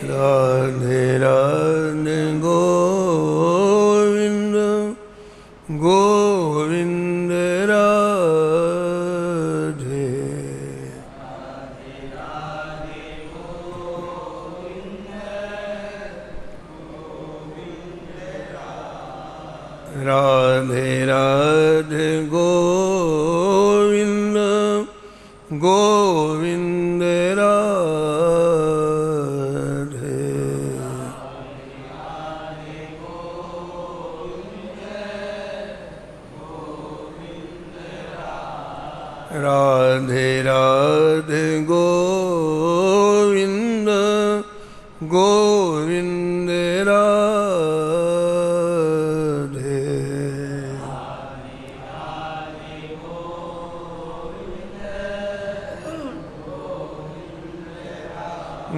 राधे राधे गोविंद गोविंद राधे। राधे राधे गोविंद गोविंद राधे। राधे राधे गोविंद गोविंद राधे।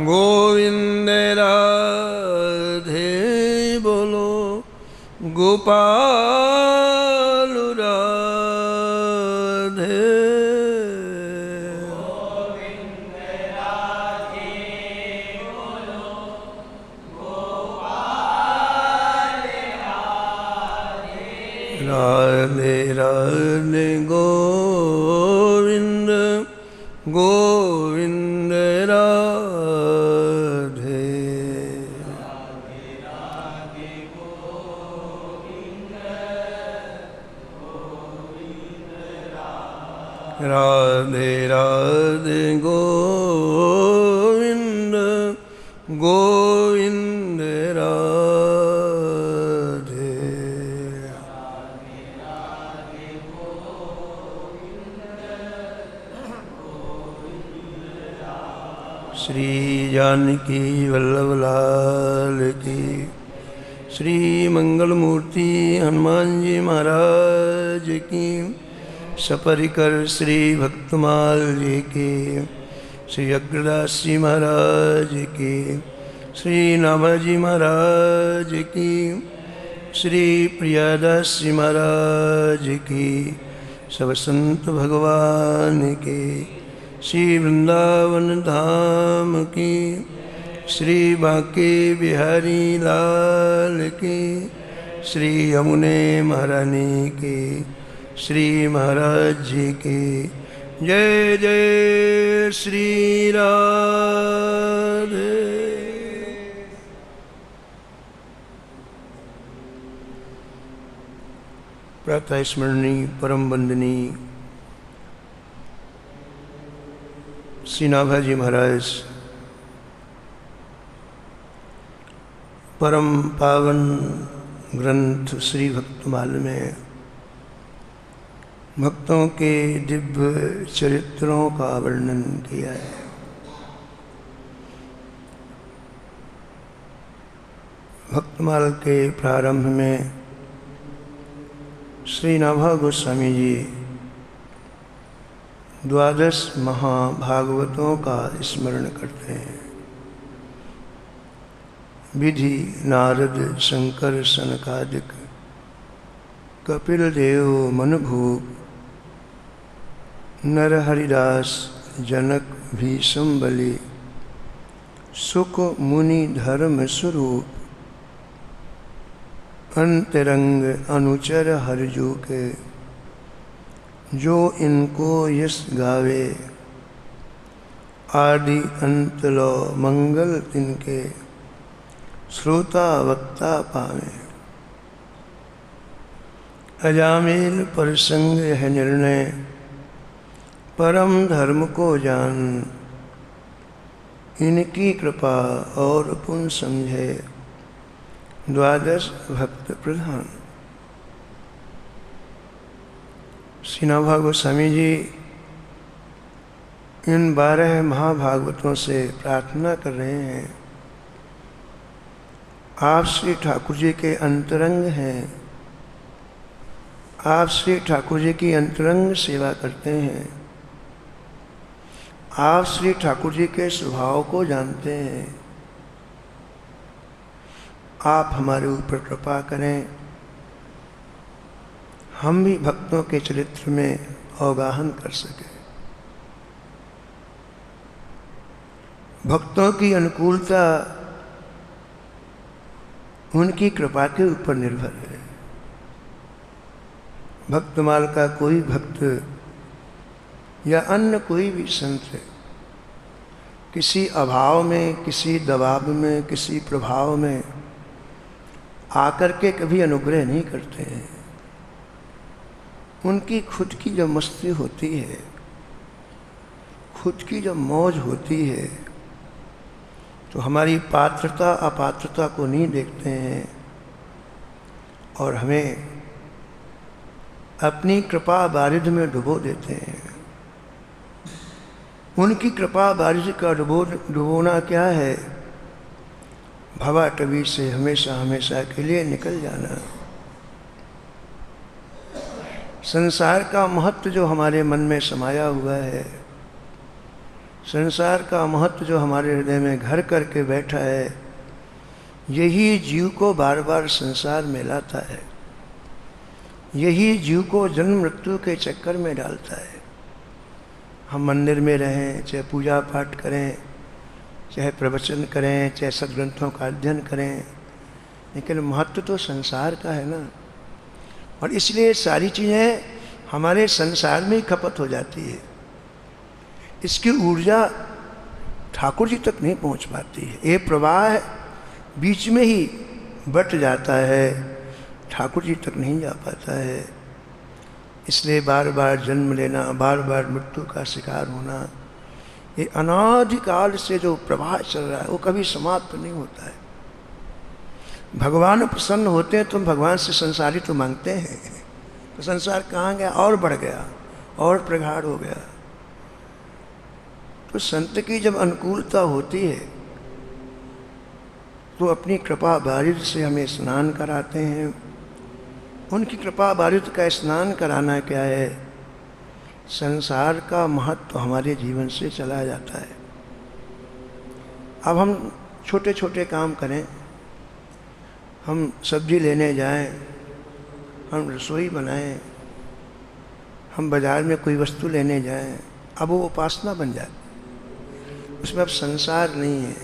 गोविंद राधे बोलो गोपाल राधे। गोविंद राधे बोलो गोपाल राधे। राधे राधे गोविंद गोविंद राधे। राधे राधे गोविंद गोविंद राधे। श्री जानकी वल्लभ लाल की। श्री मंगलमूर्ति हनुमान जी महाराज की। सपरिकर श्री भक्तमाल जी की। श्री अग्रदास जी महाराज की। श्री नाभाजी महाराज की। श्री प्रियादास जी महाराज की। सब संत भगवान की। श्री वृंदावन धाम की। श्री बांके बिहारी लाल की। श्री यमुने महारानी की। श्री महाराज जी की जय जय श्री राधे। प्रातः स्मरणी परम वंदनी श्री नाभाजी महाराज परम पावन ग्रंथ श्री भक्तमाल में भक्तों के दिव्य चरित्रों का वर्णन किया है। भक्तमाल के प्रारंभ में श्री नाभा गोस्वामी जी 12 महाभागवतों का स्मरण करते हैं। विधि नारद शंकर सनकादिक कपिल देव मनभूप नरहरिदास जनक भीषम बलि सुख मुनि धर्म स्वरूप अंतरंग अनुचर हरजू के जो इनको यश गावे आदि अंत लो मंगल तिनके श्रोता वक्ता पावे। अजामिल परसंग यह निर्णय परम धर्म को जान इनकी कृपा और पुन समझे 12 भक्त प्रधान। श्री नाभा गोस्वामी जी इन 12 महाभागवतों से प्रार्थना कर रहे हैं। आप श्री ठाकुर जी के अंतरंग हैं। आप श्री ठाकुर जी की अंतरंग सेवा करते हैं। आप श्री ठाकुर जी के स्वभाव को जानते हैं। आप हमारे ऊपर कृपा करें, हम भी भक्तों के चरित्र में अवगाहन कर सकें। भक्तों की अनुकूलता उनकी कृपा के ऊपर निर्भर है। भक्तमाल का कोई भक्त या अन्य कोई भी संत किसी अभाव में, किसी दबाव में, किसी प्रभाव में आकर के कभी अनुग्रह नहीं करते हैं। उनकी खुद की जब मस्ती होती है, खुद की जब मौज होती है, तो हमारी पात्रता अपात्रता को नहीं देखते हैं और हमें अपनी कृपा बारिश में डुबो देते हैं। उनकी कृपा बारिश का डुबोना क्या है? भवाटवी से हमेशा हमेशा के लिए निकल जाना। संसार का महत्व जो हमारे मन में समाया हुआ है, संसार का महत्व जो हमारे हृदय में घर करके बैठा है, यही जीव को बार बार संसार में लाता है, यही जीव को जन्म मृत्यु के चक्कर में डालता है। हम मंदिर में रहें, चाहे पूजा पाठ करें, चाहे प्रवचन करें, चाहे सद्ग्रंथों का अध्ययन करें, लेकिन महत्व तो संसार का है ना। और इसलिए सारी चीज़ें हमारे संसार में ही खपत हो जाती है। इसकी ऊर्जा ठाकुर जी तक नहीं पहुंच पाती है। ये प्रवाह बीच में ही बट जाता है, ठाकुर जी तक नहीं जा पाता है। इसलिए बार बार जन्म लेना, बार बार मृत्यु का शिकार होना, ये अनादिकाल से जो प्रवाह चल रहा है वो कभी समाप्त नहीं होता है। भगवान प्रसन्न होते हैं तो भगवान से संसारी तो मांगते हैं, तो संसार कहाँ गया? और बढ़ गया और प्रगाढ़ हो गया। तो संत की जब अनुकूलता होती है तो अपनी कृपा बारिश से हमें स्नान कराते हैं। उनकी कृपा बारिश का स्नान कराना क्या है? संसार का महत्व हमारे जीवन से चला जाता है। अब हम छोटे छोटे काम करें, हम सब्जी लेने जाएं, हम रसोई बनाएं, हम बाज़ार में कोई वस्तु लेने जाएं, अब वो उपासना बन जाती, उसमें अब संसार नहीं है।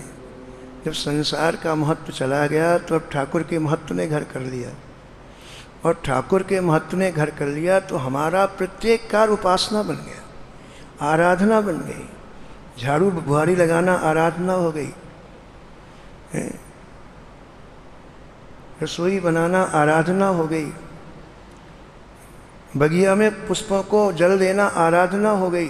जब संसार का महत्व चला गया तो अब ठाकुर के महत्व ने घर कर लिया, और ठाकुर के महत्व ने घर कर लिया तो हमारा प्रत्येक कार्य उपासना बन गया, आराधना बन गई। झाड़ू बुहारी लगाना आराधना हो गई, रसोई बनाना आराधना हो गई, बगिया में पुष्पों को जल देना आराधना हो गई।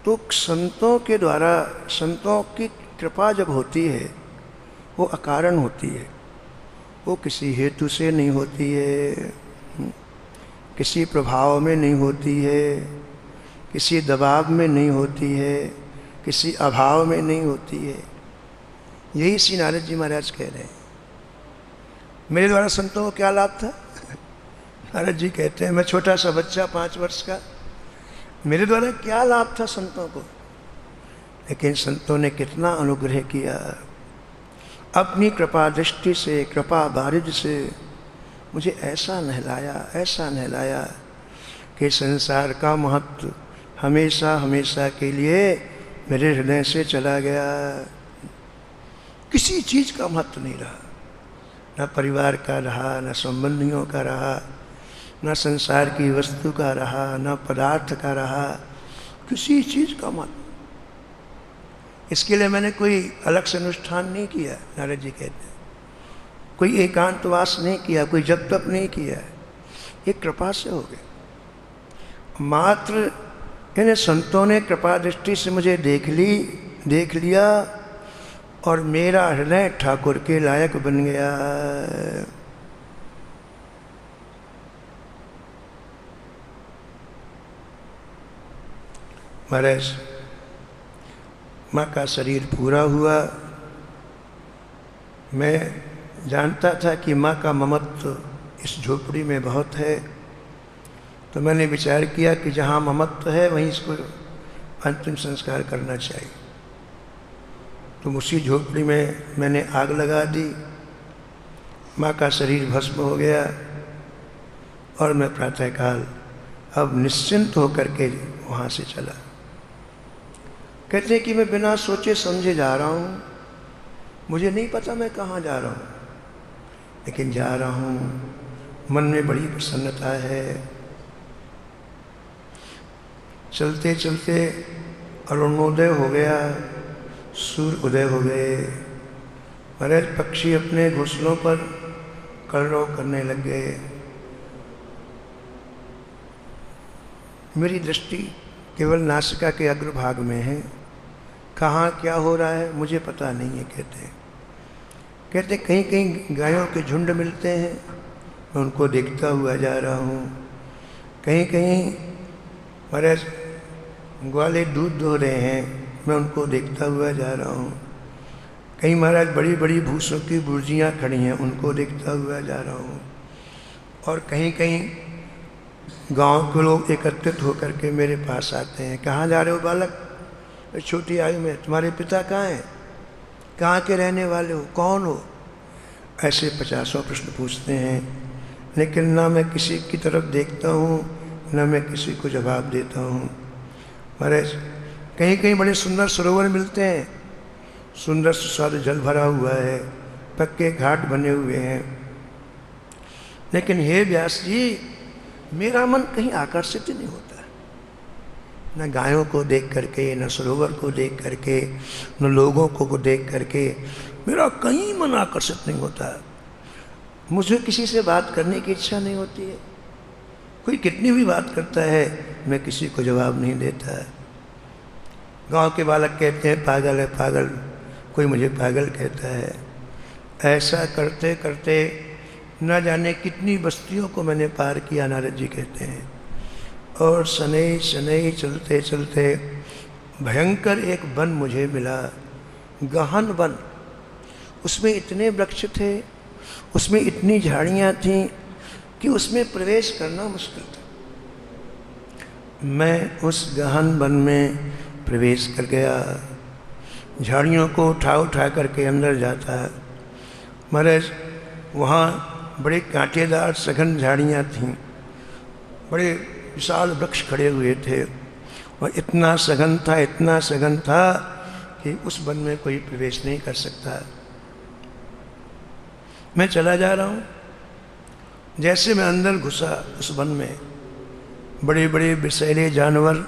तो संतों के द्वारा, संतों की कृपा जब होती है वो अकारण होती है, वो किसी हेतु से नहीं होती है, किसी प्रभाव में नहीं होती है, किसी दबाव में नहीं होती है, किसी अभाव में नहीं होती है। यही श्री नारद जी महाराज कह रहे हैं। मेरे द्वारा संतों को क्या लाभ था? नारद जी कहते हैं, मैं छोटा सा बच्चा 5 वर्ष का, मेरे द्वारा क्या लाभ था संतों को? लेकिन संतों ने कितना अनुग्रह किया। अपनी कृपा दृष्टि से, कृपा बारिश से मुझे ऐसा नहलाया कि संसार का महत्व हमेशा हमेशा के लिए मेरे हृदय से चला गया। किसी चीज़ का महत्व नहीं रहा, न परिवार का रहा, न संबंधियों का रहा, न संसार की वस्तु का रहा, न पदार्थ का रहा, किसी चीज़ का महत्व। इसके लिए मैंने कोई अलग से अनुष्ठान नहीं किया, नारद जी कहते हैं, कोई एकांतवास नहीं किया, कोई जप तप नहीं किया, ये कृपा से हो गया। मात्र इन संतों ने कृपा दृष्टि से मुझे देख लिया और मेरा हृदय ठाकुर के लायक बन गया। महाराज, माँ का शरीर पूरा हुआ। मैं जानता था कि माँ का ममत्व इस झोपड़ी में बहुत है, तो मैंने विचार किया कि जहाँ ममत्व है वहीं इसको अंतिम संस्कार करना चाहिए। तो उसी झोपड़ी में मैंने आग लगा दी, माँ का शरीर भस्म हो गया और मैं प्रातःकाल अब निश्चिंत होकर के वहाँ से चला। कहते हैं कि मैं बिना सोचे समझे जा रहा हूँ, मुझे नहीं पता मैं कहाँ जा रहा हूँ, लेकिन जा रहा हूँ, मन में बड़ी प्रसन्नता है। चलते चलते अरुणोदय हो गया, सूर्य उदय हो गए। महाराज पक्षी अपने घोंसलों पर कलरव करने लग गए। मेरी दृष्टि केवल नासिका के अग्रभाग में है, कहाँ क्या हो रहा है मुझे पता नहीं है। कहते कहीं कहीं गायों के झुंड मिलते हैं, मैं उनको देखता हुआ जा रहा हूँ। कहीं कहीं महाराज ग्वाले दूध दो रहे हैं, मैं उनको देखता हुआ जा रहा हूँ। कहीं महाराज बड़ी बड़ी भूसों की बुर्जियाँ खड़ी हैं, उनको देखता हुआ जा रहा हूँ। और कहीं कहीं गांव के लोग एकत्रित होकर के मेरे पास आते हैं, कहाँ जा रहे हो बालक, छोटी आयु में, तुम्हारे पिता कहाँ हैं, कहाँ के रहने वाले हो, कौन हो? ऐसे 50 प्रश्न पूछते हैं, लेकिन ना मैं किसी की तरफ देखता हूँ, ना मैं किसी को जवाब देता हूँ। महाराज कहीं कहीं बड़े सुंदर सरोवर मिलते हैं, सुंदर सुस्वादु जल भरा हुआ है, पक्के घाट बने हुए हैं, लेकिन हे व्यास जी, मेरा मन कहीं आकर्षित ही नहीं होता। न गायों को देख करके, न सरोवर को देख करके, न लोगों को देख करके मेरा कहीं मन आकर्षित नहीं होता। मुझे किसी से बात करने की इच्छा नहीं होती है। कोई कितनी भी बात करता है, मैं किसी को जवाब नहीं देता। गांव के बालक कहते हैं पागल है पागल, कोई मुझे पागल कहता है। ऐसा करते करते न जाने कितनी बस्तियों को मैंने पार किया, नारद जी कहते हैं। और शनैः शनैः चलते चलते भयंकर एक वन मुझे मिला, गहन वन। उसमें इतने वृक्ष थे, उसमें इतनी झाड़ियाँ थीं कि उसमें प्रवेश करना मुश्किल था। मैं उस गहन वन में प्रवेश कर गया, झाड़ियों को उठा उठा करके अंदर जाता। महाराज वहाँ बड़े कांटेदार सघन झाड़ियाँ थीं, बड़े विशाल वृक्ष खड़े हुए थे, और इतना सघन था कि उस वन में कोई प्रवेश नहीं कर सकता। मैं चला जा रहा हूँ, जैसे मैं अंदर घुसा उस वन में, बड़े बड़े विषैले जानवर,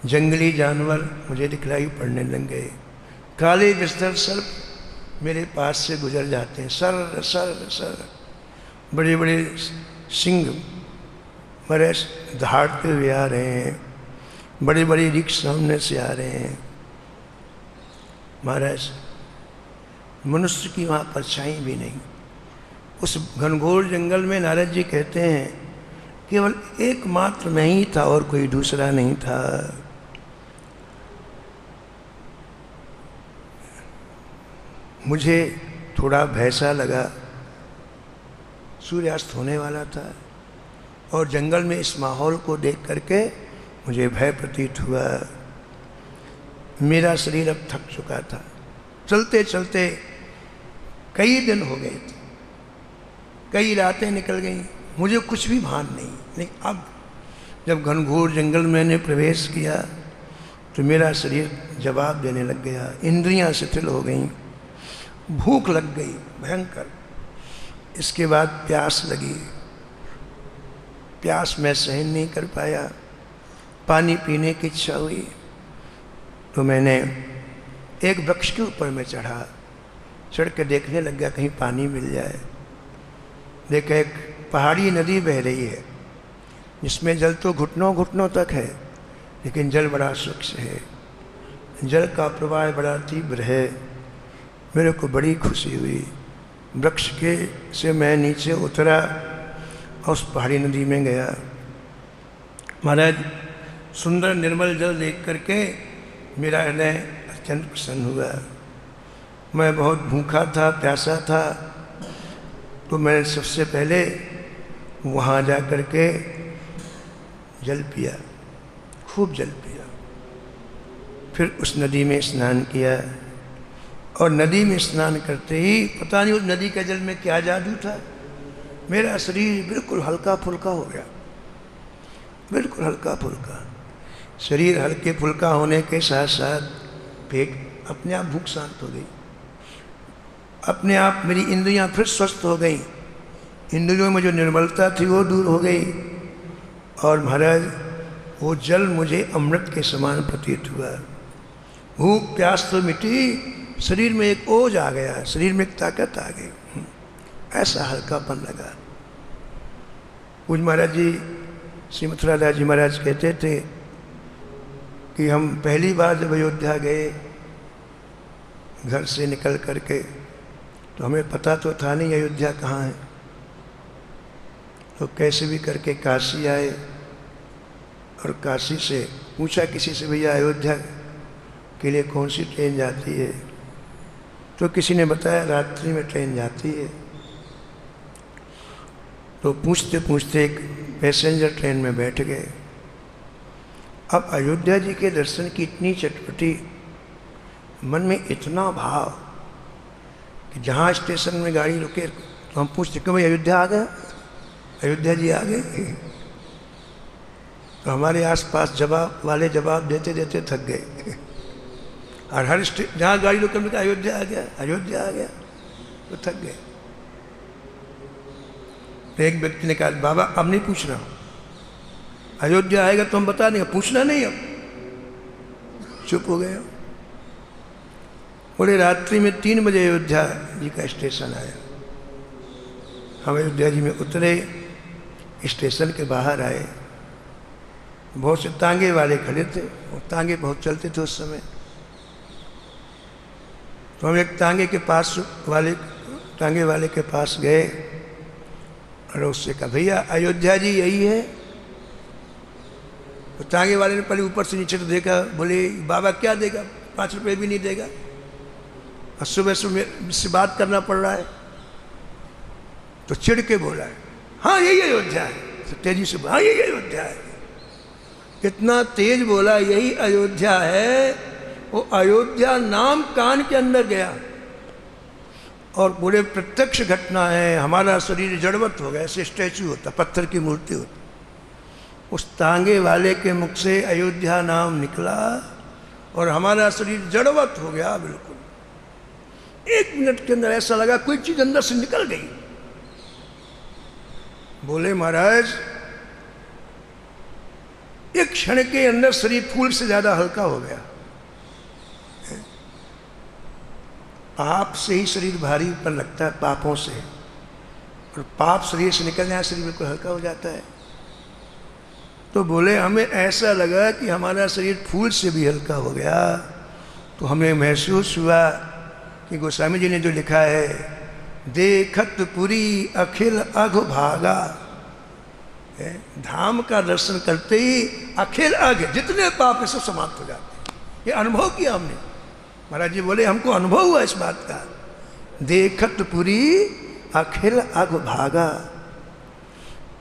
जंगली जानवर मुझे दिखलाई पड़ने लग गए। काले विस्तर सर्प मेरे पास से गुजर जाते हैं, सर सर सर, बड़े बड़े सिंह मेरे दहाड़ते हुए आ रहे हैं, बड़े बड़े रिक्श सामने से आ रहे हैं। महाराज मनुष्य की वहाँ परछाई भी नहीं। उस घनघोर जंगल में नारद जी कहते हैं केवल एकमात्र मैं ही था और कोई दूसरा नहीं था। मुझे थोड़ा भय सा लगा, सूर्यास्त होने वाला था, और जंगल में इस माहौल को देख करके मुझे भय प्रतीत हुआ। मेरा शरीर अब थक चुका था, चलते चलते कई दिन हो गए थे, कई रातें निकल गईं, मुझे कुछ भी भान नहीं। लेकिन अब जब घनघोर जंगल में मैंने प्रवेश किया तो मेरा शरीर जवाब देने लग गया, इंद्रियां शिथिल हो गईं, भूख लग गई भयंकर। इसके बाद प्यास लगी, प्यास मैं सहन नहीं कर पाया, पानी पीने की इच्छा हुई, तो मैंने एक वृक्ष के ऊपर में चढ़ा, चढ़ के देखने लग गया कहीं पानी मिल जाए। देखा एक पहाड़ी नदी बह रही है, जिसमें जल तो घुटनों घुटनों तक है, लेकिन जल बड़ा स्वच्छ है, जल का प्रवाह बड़ा तीव्र है। मेरे को बड़ी खुशी हुई। वृक्ष के से मैं नीचे उतरा और उस पहाड़ी नदी में गया। महाराज सुंदर निर्मल जल देख करके मेरा हृदय अत्यंत प्रसन्न हुआ। मैं बहुत भूखा था, प्यासा था, तो मैंने सबसे पहले वहाँ जा कर के जल पिया, खूब जल पिया। फिर उस नदी में स्नान किया, और नदी में स्नान करते ही पता नहीं उस नदी के जल में क्या जादू था, मेरा शरीर बिल्कुल हल्का फुल्का हो गया, बिल्कुल हल्का फुल्का। शरीर हल्के फुल्का होने के साथ साथ पेट अपने आप भूख शांत हो गई। अपने आप मेरी इंद्रियां फिर स्वस्थ हो गई, इंद्रियों में जो निर्मलता थी वो दूर हो गई, और महाराज वो जल मुझे अमृत के समान प्रतीत हुआ। भूख प्यास तो मिटी, शरीर में एक ओज आ गया, शरीर में एक ताकत आ गई, ऐसा हल्कापन लगा। पूज्य महाराज जी श्री मथुरादास जी महाराज कहते थे कि हम पहली बार जब अयोध्या गए घर से निकल करके, तो हमें पता तो था नहीं अयोध्या कहाँ है, तो कैसे भी करके काशी आए, और काशी से पूछा किसी से, भैया अयोध्या के लिए कौन सी ट्रेन जाती है, तो किसी ने बताया रात्रि में ट्रेन जाती है। तो पूछते पूछते एक पैसेंजर ट्रेन में बैठ गए। अब अयोध्या जी के दर्शन की इतनी चटपटी, मन में इतना भाव कि जहाँ स्टेशन में गाड़ी रुके तो हम पूछते क्यों भाई अयोध्या आ गया, अयोध्या जी आ गए। तो हमारे आसपास जवाब देते देते थक गए, और हर जहाँ गाड़ी रुके हमने कहा अयोध्या आ गया, अयोध्या आ गया, तो थक गए। तो एक व्यक्ति ने कहा बाबा अब नहीं पूछ रहा हूँ, अयोध्या आएगा तो हम बता देंगे, पूछना नहीं अब। चुप हो गए। बोले रात्रि में 3 बजे अयोध्या जी का स्टेशन आया। हम अयोध्या जी में उतरे, स्टेशन के बाहर आए, बहुत से तांगे वाले खड़े थे, और तांगे बहुत चलते थे उस समय। तो हम एक तांगे वाले के पास गए, और उससे कहा भैया अयोध्या जी यही है। तो तांगे वाले ने पहले ऊपर से नीचे तो देखा, बोले बाबा क्या देगा, 5 रुपये भी नहीं देगा, और सुबह सुबह से बात करना पड़ रहा है। तो चिढ़ के बोला है हाँ यही अयोध्या है, तो तेजी से हाँ यही अयोध्या है। इतना तेज बोला यही अयोध्या है, वो अयोध्या नाम कान के अंदर गया, और बोले प्रत्यक्ष घटना है, हमारा शरीर जड़वत हो गया, ऐसे स्टैचू होता, पत्थर की मूर्ति होती। उस तांगे वाले के मुख से अयोध्या नाम निकला, और हमारा शरीर जड़वत हो गया बिल्कुल। 1 मिनट के अंदर ऐसा लगा कोई चीज अंदर से निकल गई। बोले महाराज एक क्षण के अंदर शरीर फूल से ज्यादा हल्का हो गया। पाप से ही शरीर भारी पर लगता है, पापों से, और पाप शरीर से निकल जाए शरीर बिल्कुल हल्का हो जाता है। तो बोले हमें ऐसा लगा कि हमारा शरीर फूल से भी हल्का हो गया। तो हमें महसूस हुआ कि गोस्वामी जी ने जो लिखा है, देखत पुरी अखिल अघ भागा, धाम का दर्शन करते ही अखिल अघ जितने पाप है सब समाप्त हो जाते हैं। ये अनुभव किया हमने। महाराज जी बोले हमको अनुभव हुआ इस बात का। देखत पुरी अखिल अघ भागा,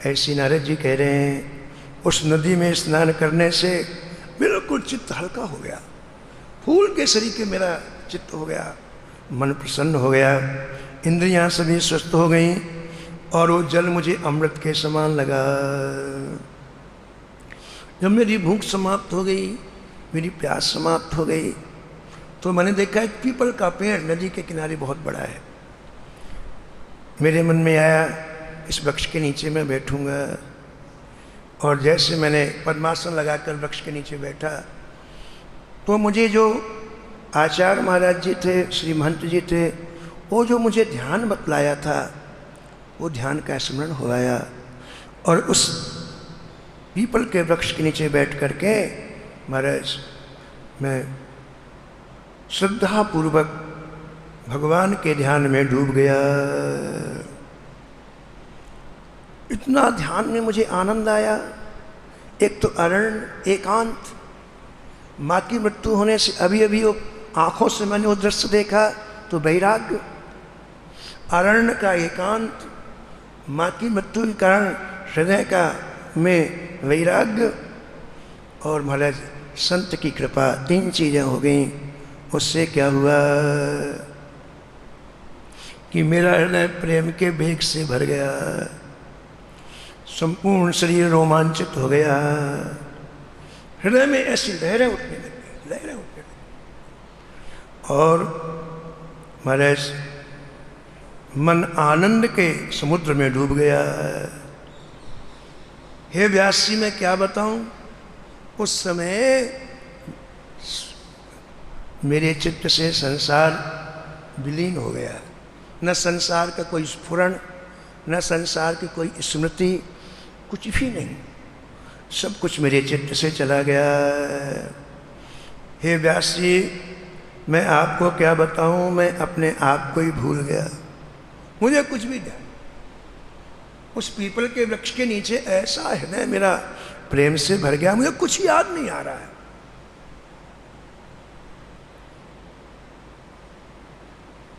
ऐसी नारद जी कह रहे हैं उस नदी में स्नान करने से बिल्कुल चित्त हल्का हो गया, फूल के शरीर के मेरा चित्त हो गया, मन प्रसन्न हो गया, इंद्रियां सभी स्वस्थ हो गईं, और वो जल मुझे अमृत के समान लगा। जब मेरी भूख समाप्त हो गई, मेरी प्यास समाप्त हो गई, तो मैंने देखा एक पीपल का पेड़ नदी के किनारे बहुत बड़ा है। मेरे मन में आया इस वृक्ष के नीचे मैं बैठूंगा, और जैसे मैंने पद्मासन लगाकर वृक्ष के नीचे बैठा, तो मुझे जो आचार्य महाराज जी थे, श्री महंत जी थे, वो जो मुझे ध्यान बतलाया था, वो ध्यान का स्मरण हो आया, और उस पीपल के वृक्ष के नीचे बैठ करके महाराज मैं श्रद्धापूर्वक भगवान के ध्यान में डूब गया। इतना ध्यान में मुझे आनंद आया। एक तो अरण्य एकांत, माँ की मृत्यु होने से अभी अभी वो आंखों से मैंने वो दृश्य देखा तो वैराग्य, अरण्य का एकांत, माँ की मृत्यु के कारण हृदय का में वैराग्य, और महाराज संत की कृपा, 3 चीजें हो गई। उससे क्या हुआ कि मेरा हृदय प्रेम के वेग से भर गया, संपूर्ण शरीर रोमांचित हो गया, हृदय में ऐसी लहरें उठने लगी, लहरें उठने लगी। और महाराज मन आनंद के समुद्र में डूब गया। हे व्यास जी, मैं क्या बताऊं, उस समय मेरे चित्त से संसार विलीन हो गया। न संसार का कोई स्फुरण, न संसार की कोई स्मृति, कुछ भी नहीं, सब कुछ मेरे चित्त से चला गया। हे व्यास जी, मैं आपको क्या बताऊं, मैं अपने आप को ही भूल गया। मुझे कुछ भी नहीं। उस पीपल के वृक्ष के नीचे ऐसा हृदय मेरा प्रेम से भर गया, मुझे कुछ याद नहीं आ रहा है।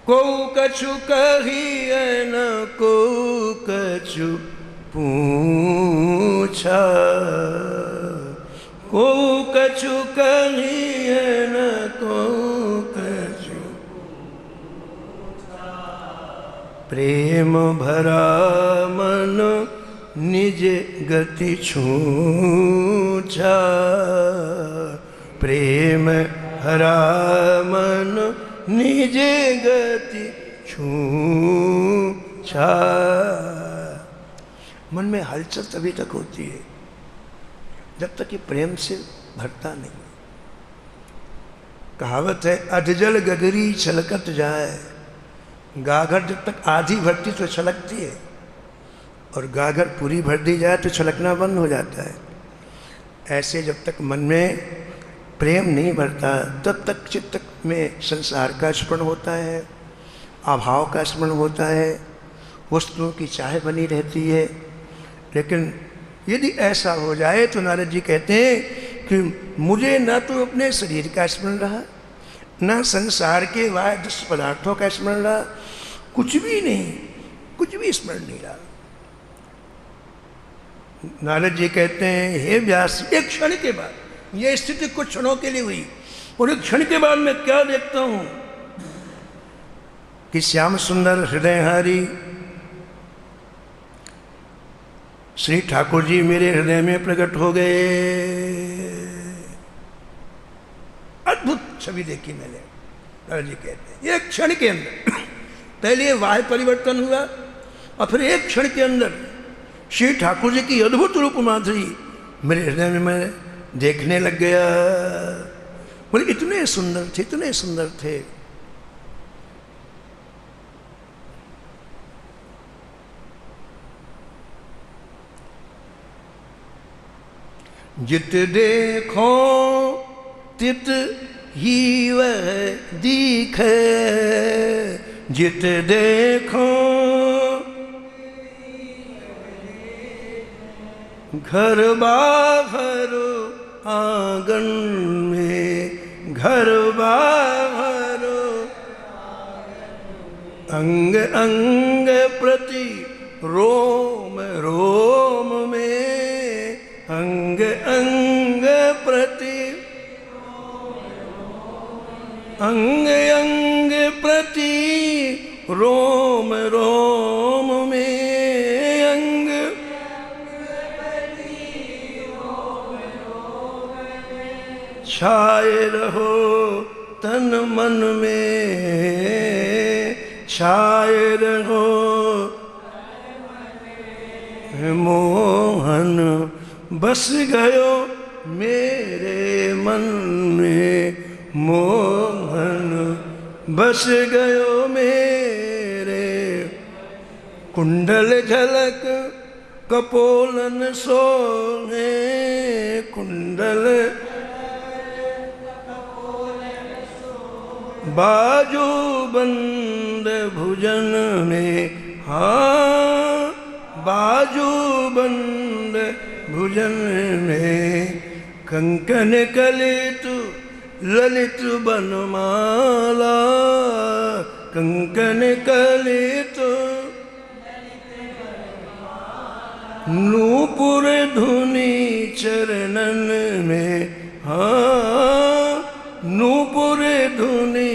को कछु कहिए न को कछु पूछा, को कछु कहिए न को कछु प्रेम भरा मन निज गति छूछा, प्रेम भरा मन निज गति छूछा। मन में हलचल तभी तक होती है जब तक ये प्रेम से भरता नहीं। कहावत है, अधजल गगरी छलकत जाए। गागर जब तक आधी भरती तो छलकती है, और गागर पूरी भर दी जाए तो छलकना बंद हो जाता है। ऐसे जब तक मन में प्रेम नहीं भरता तब तक चित्त में संसार का स्मरण होता है, अभाव का स्मरण होता है, वस्तुओं की चाह बनी रहती है। लेकिन यदि ऐसा हो जाए तो नारद जी कहते हैं कि मुझे न तो अपने शरीर का स्मरण रहा, न संसार के वाह दृश्य पदार्थों का स्मरण रहा, कुछ भी नहीं, कुछ भी स्मरण नहीं रहा। नारद जी कहते हैं, हे व्यास, एक क्षण के बाद, यह स्थिति कुछ क्षणों के लिए हुई, और एक क्षण के बाद मैं क्या देखता हूं कि श्याम सुंदर हृदयहारी श्री ठाकुर जी मेरे हृदय में प्रकट हो गए। अद्भुत छवि देखी मैंने। नारद जी कहते हैं, एक क्षण के अंदर पहले वाह परिवर्तन हुआ, और फिर एक क्षण के अंदर श्री ठाकुर जी की अद्भुत रूप माधुरी मेरे हृदय में मैं देखने लग गया। बोले इतने सुंदर थे, इतने सुंदर थे। जित देखो तित ही वह दिखे, जित देखो घर बाहर आंगन में, घर बाहर अंग अंग प्रति रोम रोम में, अंग अंग प्रति अंग अंग प्रति रोम रोम में, अंग छाए रहो तन मन में, छाए रहो मोहन बस गयो मेरे मन में, मोहन बस गयो मेरे। कुंडल झलक कपोलन सोहे, कुंडल बाजू बंद भुजन में, हाँ बाजू बंद भुजन में, कंकन कलित ललित बनमाला, कंकन कलित नूपुर धुनी चरणन में, हाँ नूपुर धुनी।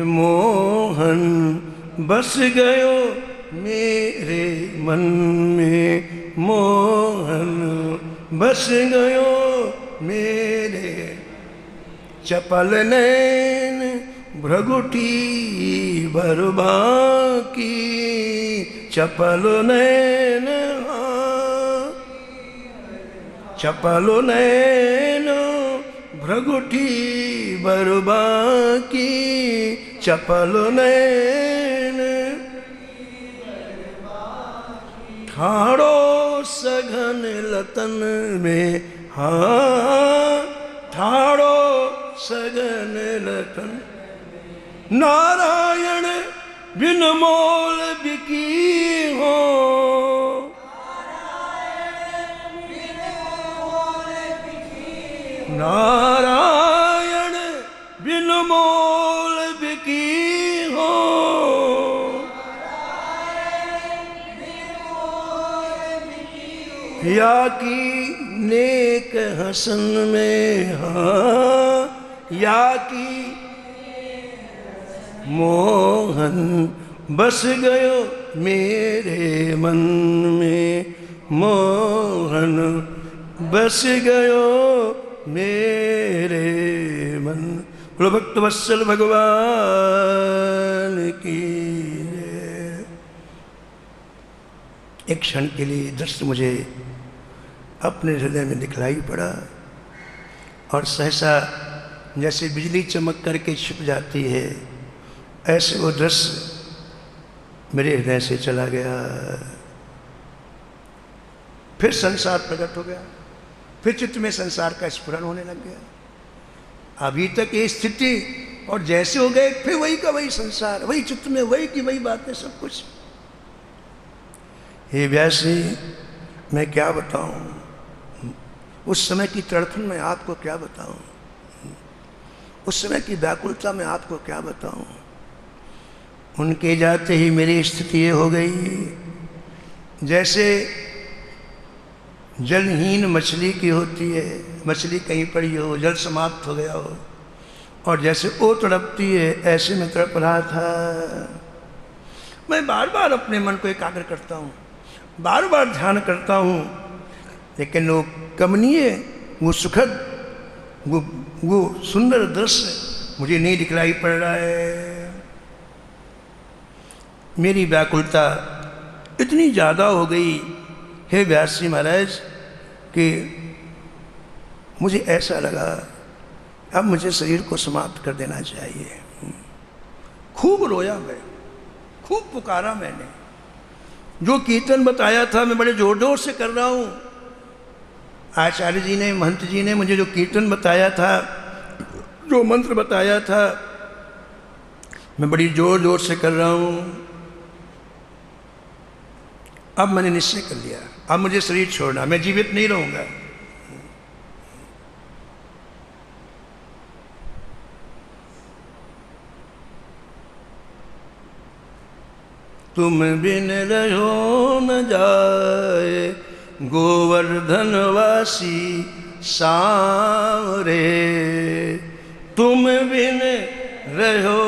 मोहन बस गयो मेरे मन में, मोहन बस गयो मेरे। चपल नैन भ्रगुटी बरबा की चपल नैन, चपल नैन भ्रगुटी बरबा की चपल नैन, ठाड़ो सघन लतन में, हाँ ठाड़ो सघन लतन, नारायण बिन मोल बिकी हो, नारायण बिन मोल बिकी हो, या की नेक हसन में, हाँ या की मोहन बस गयो मेरे मन में, मोहन बस गयो मेरे मन। बोलो भक्त वत्सल भगवान की जय। एक क्षण के लिए दृश्य मुझे अपने हृदय में दिखलाई पड़ा और सहसा जैसे बिजली चमक करके छिप जाती है, ऐसे वो दृश्य मेरे हृदय से चला गया। फिर संसार प्रकट हो गया, फिर चित्त में संसार का स्फुरन होने लग गया। अभी तक ये स्थिति और जैसे हो गए फिर वही का वही संसार, वही चित्त में वही की वही बातें सब कुछ। हे व्यासी, मैं क्या बताऊं उस समय की तड़फन में आपको क्या बताऊं, उस समय की व्याकुलता में आपको क्या बताऊं। उनके जाते ही मेरी स्थिति ये हो गई जैसे जलहीन मछली की होती है। मछली कहीं पड़ी हो, जल समाप्त हो गया हो, और जैसे वो तड़पती है ऐसे में तड़प रहा था। मैं बार बार अपने मन को एकाग्र करता हूँ, बार बार ध्यान करता हूँ, लेकिन वो कमनीय, वो सुखद, वो सुंदर दृश्य मुझे नहीं दिखलाई पड़ रहा है। मेरी व्याकुलता इतनी ज़्यादा हो गई हे व्यास जी महाराज कि मुझे ऐसा लगा अब मुझे शरीर को समाप्त कर देना चाहिए। खूब रोया मैं, खूब पुकारा मैंने। जो कीर्तन बताया था मैं बड़े जोर जोर से कर रहा हूँ। आचार्य जी ने, महंत जी ने मुझे जो कीर्तन बताया था, जो मंत्र बताया था, मैं बड़ी जोर जोर से कर रहा हूँ। अब मैंने निश्चय कर लिया, अब मुझे शरीर छोड़ना, मैं जीवित नहीं रहूंगा। तुम बिन रहो न जाए गोवर्धनवासी सांवरे, तुम बिन रहो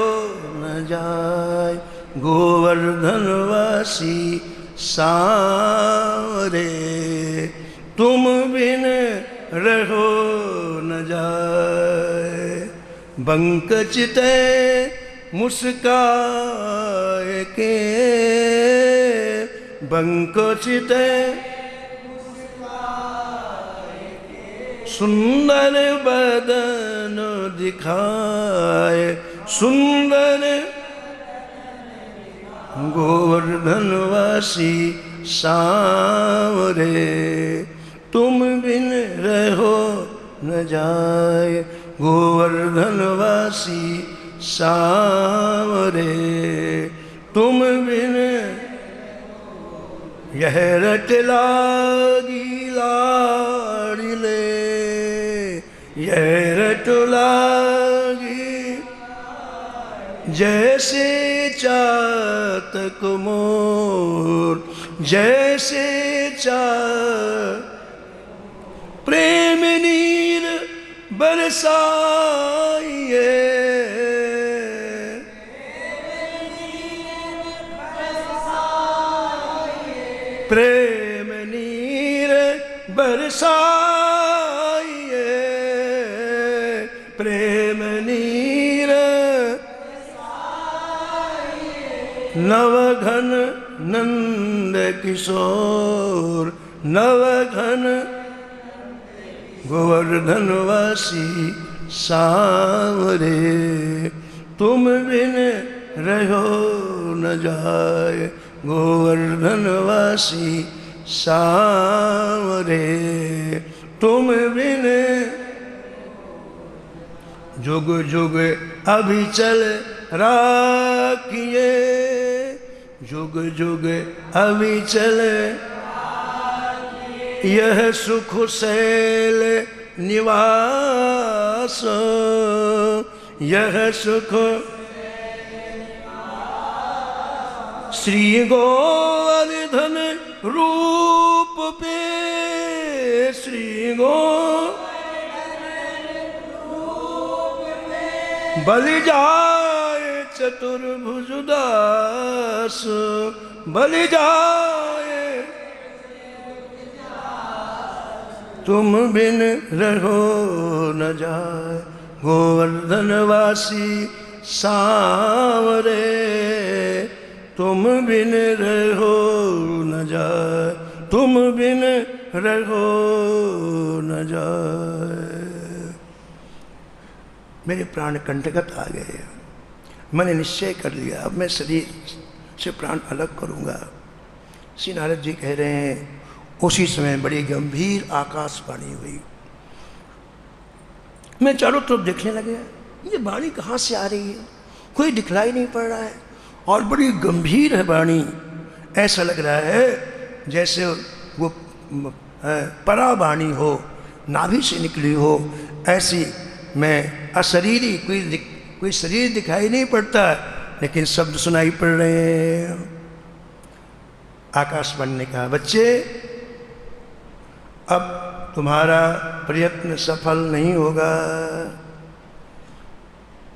न जाए गोवर्धनवासी सांवरे, तुम बिन रहो न जाए। बंक चिते मुस्काए के, बंक चिते सुंदर बदन दिखाए, सुंदर गोवर्धनवासी सांवरे, तुम बिन रहो न जाए गोवर्धनवासी सांवरे, तुम बिन यह रट लागी लाड़िले, यह रट लागी जैसे चातक मोर, जैसे प्रेम नीर बरसाइए, प्रेम नीर बरसाइए, प्रेम नीर नवघन नंद किशोर, नवघन गोवर्धनवासी सांवरे, तुम बिन रहो न जाए गोवर्धनवासी सांवरे, तुम बिन जुग जुग अभिचल राखिए, जुग जुग अभिचल यह सुख शैल निवास, यह सुख श्री गोवर्धन रूप पे, श्री बल जाए चतुर्भुज दास, बल जाए तुम बिन रहो न जाए गोवर्धनवासी सांवरे, तुम बिन रहो न जाए, तुम बिन रहो न जाए। मेरे प्राण कंठगत आ गए, मैंने निश्चय कर लिया अब मैं शरीर से प्राण अलग करूंगा। श्री नारद जी कह रहे हैं उसी समय बड़ी गंभीर आकाशवाणी हुई। मैं चारों तरफ देखने लगे, ये वाणी कहाँ से आ रही है, कोई दिखलाई नहीं पड़ रहा है और बड़ी गंभीर है वाणी। ऐसा लग रहा है जैसे वो परावाणी हो, नाभि से निकली हो। ऐसी मैं अशरीरी, कोई शरीर दिखाई नहीं पड़ता लेकिन शब्द सुनाई पड़ रहे हैं। आकाशवाणी ने कहा, बच्चे अब तुम्हारा प्रयत्न सफल नहीं होगा,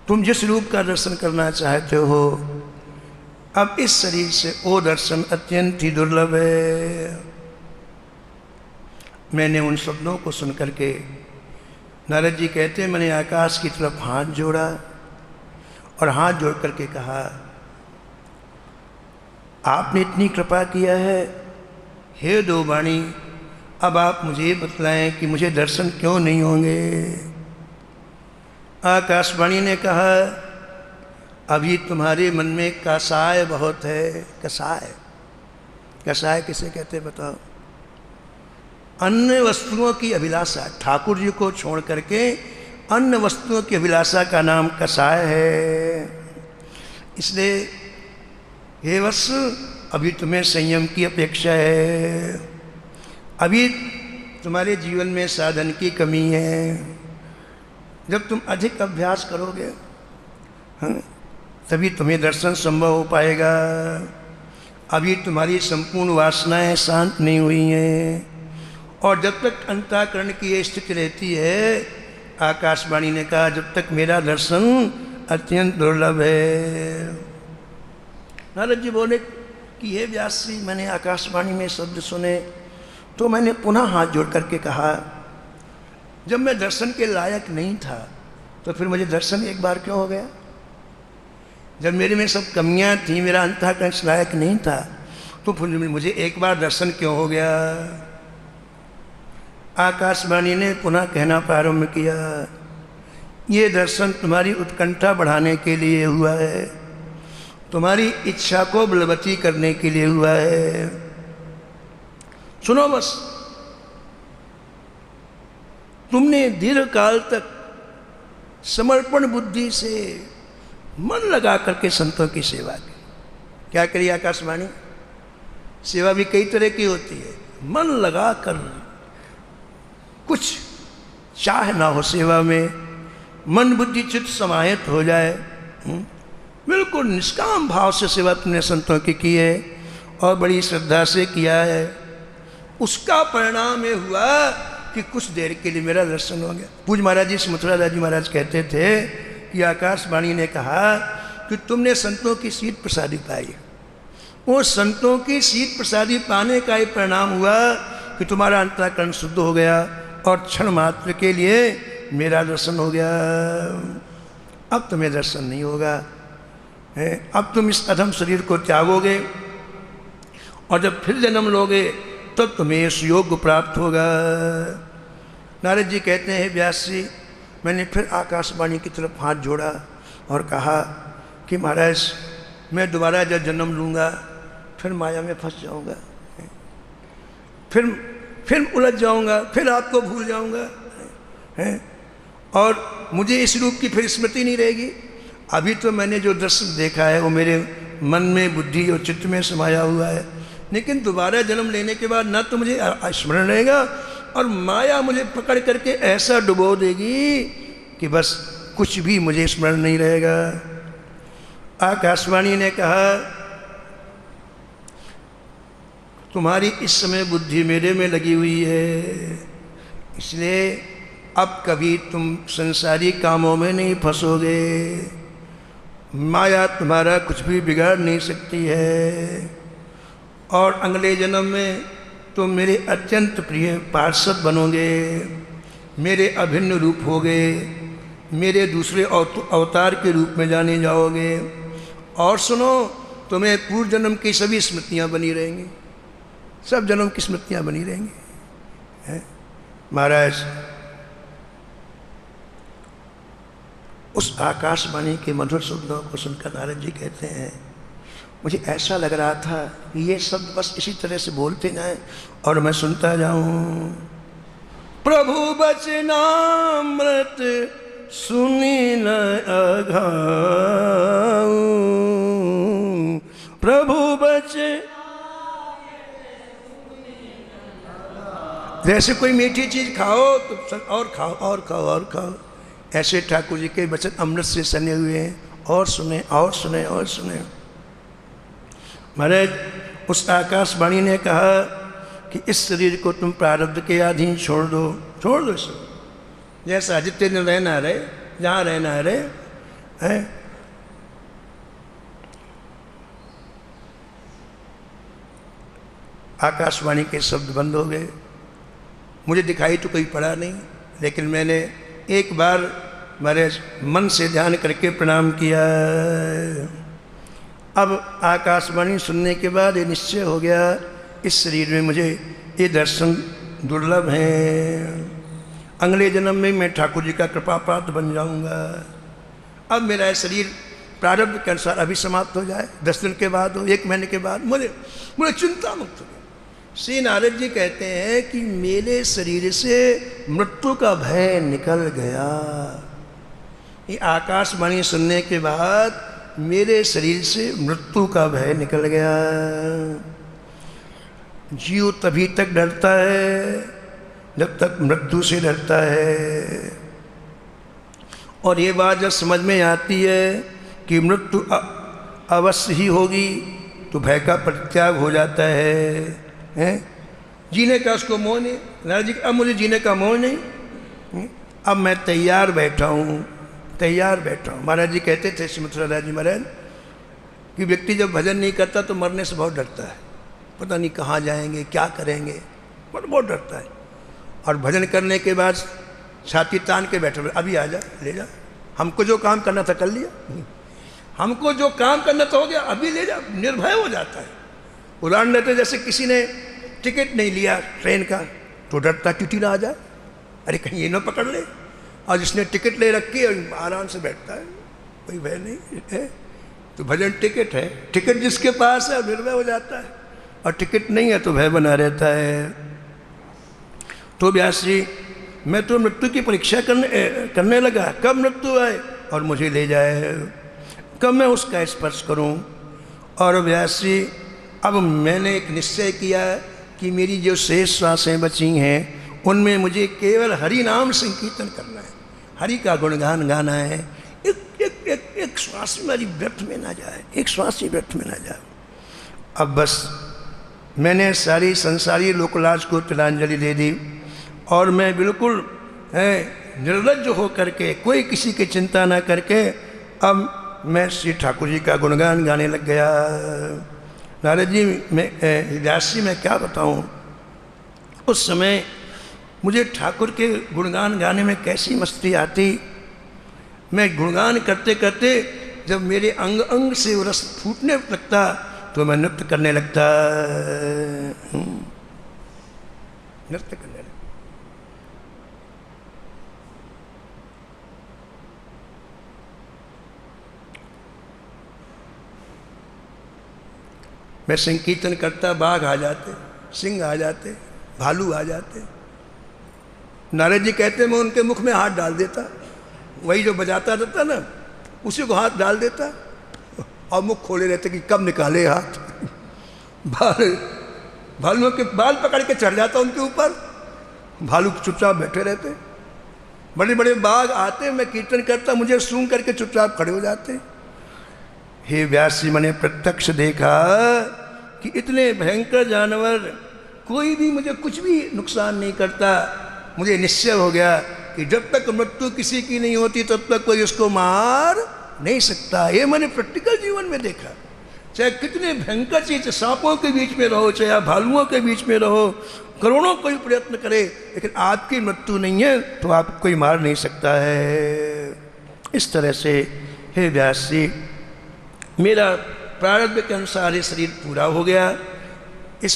तुम जिस रूप का दर्शन करना चाहते हो अब इस शरीर से वो दर्शन अत्यंत ही दुर्लभ है। मैंने उन शब्दों को सुनकर के, नारद जी कहते हैं, मैंने आकाश की तरफ हाथ जोड़ा और हाथ जोड़ करके कहा, आपने इतनी कृपा किया है, हे दो वाणी, अब आप मुझे बतलाएं कि मुझे दर्शन क्यों नहीं होंगे। आकाशवाणी ने कहा, अभी तुम्हारे मन में कसाय बहुत है। कसाय, कसाय किसे कहते बताओ? अन्य वस्तुओं की अभिलाषा। ठाकुर जी को छोड़ करके अन्य वस्तुओं की अभिलाषा का नाम कसाय है। इसलिए हे वत्स, अभी तुम्हें संयम की अपेक्षा है, अभी तुम्हारे जीवन में साधन की कमी है। जब तुम अधिक अभ्यास करोगे तभी तुम्हें दर्शन संभव हो पाएगा। अभी तुम्हारी संपूर्ण वासनाएं शांत नहीं हुई हैं और जब तक अंतःकरण की ये स्थिति रहती है, आकाशवाणी ने कहा, जब तक मेरा दर्शन अत्यंत दुर्लभ है। नारद जी बोले कि हे व्यास जी, मैंने आकाशवाणी में शब्द सुने तो मैंने पुनः हाथ जोड़ करके कहा, जब मैं दर्शन के लायक नहीं था तो फिर मुझे दर्शन एक बार क्यों हो गया? जब मेरे में सब कमियां थी, मेरा अंतःकरण लायक नहीं था, तो फिर मुझे एक बार दर्शन क्यों हो गया? आकाशवाणी ने पुनः कहना प्रारंभ किया, ये दर्शन तुम्हारी उत्कंठा बढ़ाने के लिए हुआ है, तुम्हारी इच्छा को बलवती करने के लिए हुआ है। सुनो बस, तुमने दीर्घ काल तक समर्पण बुद्धि से मन लगा करके संतों की सेवा की। क्या करिए आकाशवाणी? सेवा भी कई तरह की होती है। मन लगा कर, कुछ चाह ना हो सेवा में, मन बुद्धि चित्त समाहित हो जाए, बिल्कुल निष्काम भाव से सेवा तुमने संतों की है और बड़ी श्रद्धा से किया है। उसका परिणाम ये हुआ कि कुछ देर के लिए मेरा दर्शन हो गया। पूज महाराज जी, मथुरा दास जी महाराज कहते थे कि आकाशवाणी ने कहा कि तुमने संतों की सीट प्रसादी पाई। वो संतों की सीट प्रसादी पाने का ही परिणाम हुआ कि तुम्हारा अंतःकरण शुद्ध हो गया और क्षण मात्र के लिए मेरा दर्शन हो गया। अब तुम्हें दर्शन नहीं होगा। अब तुम इस अधम शरीर को त्यागोगे और जब फिर जन्म लोगे तब तुम्हें इस योग प्राप्त होगा। नारद जी कहते हैं, व्यास जी मैंने फिर आकाशवाणी की तरफ हाथ जोड़ा और कहा कि महाराज मैं दोबारा जब जन्म लूँगा फिर माया में फंस जाऊँगा, फिर उलझ जाऊँगा, फिर आपको भूल जाऊँगा, और मुझे इस रूप की फिर स्मृति नहीं रहेगी। अभी तो मैंने जो दृश्य देखा है वो मेरे मन में, बुद्धि और चित्त में समाया हुआ है, लेकिन दोबारा जन्म लेने के बाद ना तो मुझे स्मरण रहेगा और माया मुझे पकड़ करके ऐसा डुबो देगी कि बस कुछ भी मुझे स्मरण नहीं रहेगा। आकाशवाणी ने कहा, तुम्हारी इस समय बुद्धि मेरे में लगी हुई है, इसलिए अब कभी तुम संसारी कामों में नहीं फंसोगे, माया तुम्हारा कुछ भी बिगाड़ नहीं सकती है, और अगले जन्म में तुम मेरे अत्यंत प्रिय पार्षद बनोगे, मेरे अभिन्न रूप होगे, मेरे दूसरे अवतार के रूप में जाने जाओगे, और सुनो तुम्हें पूर्व जन्म की सभी स्मृतियाँ बनी रहेंगी, सब जन्म की स्मृतियाँ बनी रहेंगी। महाराज उस आकाशवाणी के मधुर शब्दों को सुनकर नारद जी कहते हैं, मुझे ऐसा लग रहा था कि ये सब बस इसी तरह से बोलते जाएं और मैं सुनता जाऊं। प्रभु वचनामृत सुनी न अघाऊं, प्रभु वचन, जैसे कोई मीठी चीज खाओ तो और खाओ और खाओ और खाओ, ऐसे ठाकुर जी के वचन अमृत से सने हुए हैं, और सुने और सुने और सुने। महाराज उस आकाशवाणी ने कहा कि इस शरीर को तुम प्रारब्ध के अधीन छोड़ दो, छोड़ दो इसे, जैसा जितने दिन रहना रहे, जहाँ रहना रहे, है। आकाशवाणी के शब्द बंद हो गए, मुझे दिखाई तो कोई पड़ा नहीं, लेकिन मैंने एक बार मेरे मन से ध्यान करके प्रणाम किया। अब आकाशवाणी सुनने के बाद ये निश्चय हो गया, इस शरीर में मुझे ये दर्शन दुर्लभ हैं, अगले जन्म में मैं ठाकुर जी का कृपा पात्र बन जाऊंगा। अब मेरा शरीर प्रारब्ध के अनुसार अभी समाप्त हो जाए, 10 दिन के बाद हो, 1 महीने के बाद, मुझे चिंता मुक्त हो। श्री नारद जी कहते हैं कि मेरे शरीर से मृत्यु का भय निकल गया। ये आकाशवाणी सुनने के बाद मेरे शरीर से मृत्यु का भय निकल गया। जीव तभी तक डरता है जब तक मृत्यु से डरता है, और ये बात जब समझ में आती है कि मृत्यु अवश्य ही होगी तो भय का परित्याग हो जाता है। जीने का उसको मोह नहीं। नारद जी, अब मुझे जीने का मोह नहीं, अब मैं तैयार बैठा हूँ, तैयार बैठा हूँ। महाराज जी कहते थे, श्री मथुरा राज जी महाराज, कि व्यक्ति जब भजन नहीं करता तो मरने से बहुत डरता है, पता नहीं कहाँ जाएंगे, क्या करेंगे, बहुत डरता है। और भजन करने के बाद छाती तान के बैठे, अभी आ जा, ले जा, हमको जो काम करना था कर लिया, हमको जो काम करना था हो गया, अभी ले जा, निर्भय हो जाता है। उदाहरण देते, जैसे किसी ने टिकट नहीं लिया ट्रेन का तो डरता टीटी ना आ जाए, अरे कहीं ये ना पकड़ ले, और जिसने टिकट ले रखी है आराम से बैठता है, कोई भय नहीं है। तो भजन टिकट है, टिकट जिसके पास है निर्भय हो जाता है, और टिकट नहीं है तो भय बना रहता है। तो व्यास जी, मैं तो मृत्यु की परीक्षा करने लगा, कब मृत्यु आए और मुझे ले जाए, कब मैं उसका स्पर्श करूं। और व्यास जी, अब मैंने एक निश्चय किया कि मेरी जो शेष श्वासें बची हैं उनमें मुझे केवल हरि नाम संकीर्तन करना है, हरि का गुणगान गाना है। एक श्वास मेरी व्यर्थ में ना जाए, एक श्वास ही व्यर्थ में ना जाए। अब बस मैंने सारी संसारी लोकलाज को तिलांजलि दे दी, और मैं बिल्कुल निर्लज्ज हो करके, कोई किसी की चिंता ना करके, अब मैं श्री ठाकुर जी का गुणगान गाने लग गया। नारद जी, व्यास जी, मैं क्या बताऊं, उस समय मुझे ठाकुर के गुणगान गाने में कैसी मस्ती आती। मैं गुणगान करते करते जब मेरे अंग अंग से वो रस फूटने लगता तो मैं नृत्य करने लगता, नृत्य करने लगता। मैं संकीर्तन करता, बाघ आ जाते, सिंह आ जाते, भालू आ जाते। नारद जी कहते मैं उनके मुख में हाथ डाल देता, वही जो बजाता रहता ना उसी को हाथ डाल देता और मुख खोले रहते कि कब निकाले हाथ। भालुओं के बाल पकड़ के चढ़ जाता उनके ऊपर, भालू चुपचाप बैठे रहते। बड़े बड़े बाघ आते, मैं कीर्तन करता, मुझे सूंघ करके चुपचाप खड़े हो जाते। हे व्यास जी, मैंने प्रत्यक्ष देखा कि इतने भयंकर जानवर कोई भी मुझे कुछ भी नुकसान नहीं करता। मुझे निश्चय हो गया कि जब तक मृत्यु किसी की नहीं होती तब तक कोई उसको मार नहीं सकता। ये मैंने प्रैक्टिकल जीवन में देखा। चाहे कितने भयंकर चीज, सांपों के बीच में रहो, चाहे भालुओं के बीच में रहो, करोड़ों कोई प्रयत्न करे, लेकिन आपकी मृत्यु नहीं है तो आपको कोई मार नहीं सकता है। इस तरह से हे व्यास जी, मेरा प्रारब्ध के अनुसार ये शरीर पूरा हो गया। इस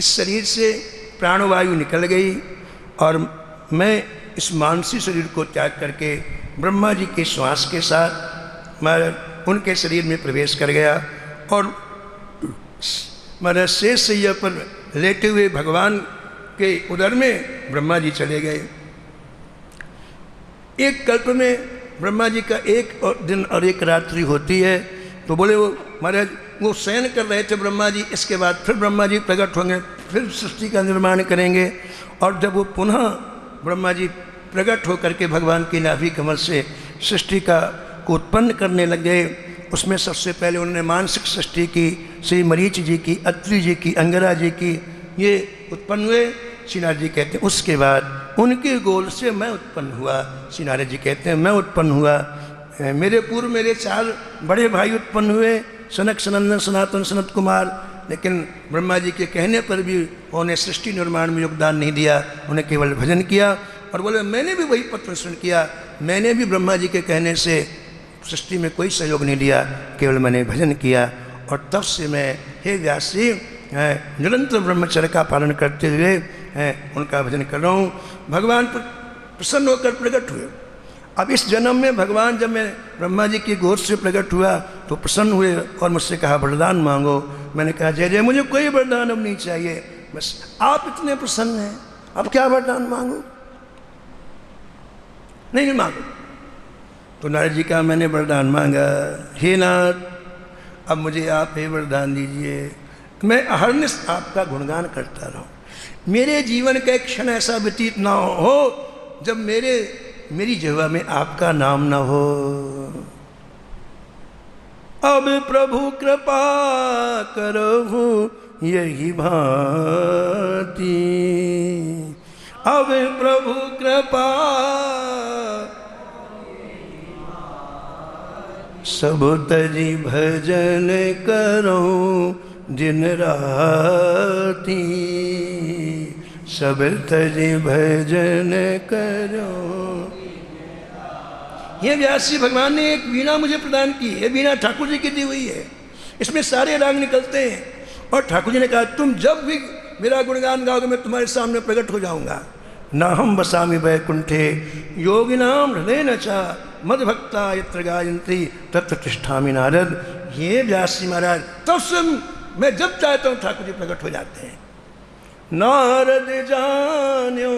शरीर से प्राणवायु निकल गई और मैं इस मानसिक शरीर को त्याग करके ब्रह्मा जी के श्वास के साथ मैं उनके शरीर में प्रवेश कर गया और मेरा शेष सैया पर लेटे हुए भगवान के उदर में ब्रह्मा जी चले गए। एक कल्प में ब्रह्मा जी का एक दिन और एक रात्रि होती है। तो बोले वो महाराज वो शयन कर रहे थे ब्रह्मा जी, इसके बाद फिर ब्रह्मा जी प्रकट होंगे, फिर सृष्टि का निर्माण करेंगे। और जब वो पुनः ब्रह्मा जी प्रकट होकर के भगवान की नाभि कमल से सृष्टि का को उत्पन्न करने लग गए, उसमें सबसे पहले उन्होंने मानसिक सृष्टि की, श्री मरीच जी की, अत्रि जी की, अंगरा जी की, ये उत्पन्न हुए। श्री नारद जी कहते हैं उसके बाद उनके गोल से मैं उत्पन्न हुआ। श्री नारद जी कहते हैं मैं उत्पन्न हुआ, मेरे पूर्व मेरे 4 बड़े भाई उत्पन्न हुए, सनक, सनंदन, सनातन, सनत कुमार, लेकिन ब्रह्मा जी के कहने पर भी उन्होंने सृष्टि निर्माण में योगदान नहीं दिया, उन्हें केवल भजन किया। और बोले मैंने भी वही पथ अनुसरण किया, मैंने भी ब्रह्मा जी के कहने से सृष्टि में कोई सहयोग नहीं दिया, केवल मैंने भजन किया। और तब से मैं हे व्यास जी निरंतर ब्रह्मचर्य का पालन करते हुए उनका भजन कर रहा हूँ। भगवान पर प्रसन्न होकर प्रकट हुए। अब इस जन्म में भगवान जब मैं ब्रह्मा जी की गोद से प्रकट हुआ तो प्रसन्न हुए और मुझसे कहा वरदान मांगो। मैंने कहा जय जय, मुझे कोई वरदान अब नहीं चाहिए, बस आप इतने प्रसन्न हैं, अब क्या वरदान मांगो? नहीं मांगो। तो नारद जी का मैंने वरदान मांगा, हे नाथ अब मुझे आप हे वरदान दीजिए, मैं अहर्निश आपका गुणगान करता रहूं, मेरे जीवन का एक क्षण ऐसा व्यतीत ना हो जब मेरी जिह्वा में आपका नाम ना हो। अब प्रभु कृपा करो यही भांति, अब प्रभु कृपा सब तजी भजन करो दिन राती, सब तजी भजन करो। ये व्यास जी भगवान ने एक वीणा मुझे प्रदान की है, वीणा ठाकुर जी की दी हुई है, इसमें सारे राग निकलते हैं। और ठाकुर जी ने कहा तुम जब भी मेरा गुणगान गाओगे मैं तुम्हारे सामने प्रकट हो जाऊंगा। ना हम बसामि वैकुंठे योगिनाम हृदय न चा मद भक्ता यत्र गायन्ति तत्र तिष्ठामि नारद। ये व्यास जी महाराज तब से मैं जब चाहता हूँ ठाकुर जी प्रकट हो जाते हैं। नारद जान्यो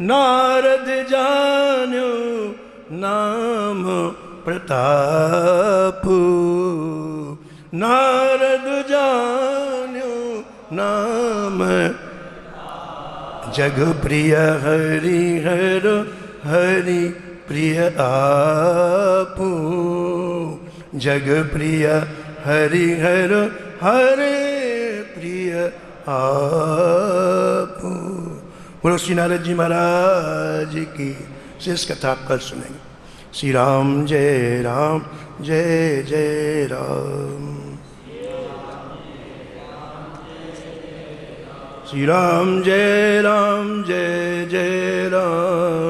नारद जान्यो नाम प्रताप, नारद जान्यो नाम जग प्रिय हरि हर हरि प्रिय आप, जग प्रिय हरि हर हरे प्रिय आप। बोलो श्री नारद जी महाराज की शेष कथा आप कल सुनेंगे। श्री राम जय जय राम, श्री राम जय जय राम।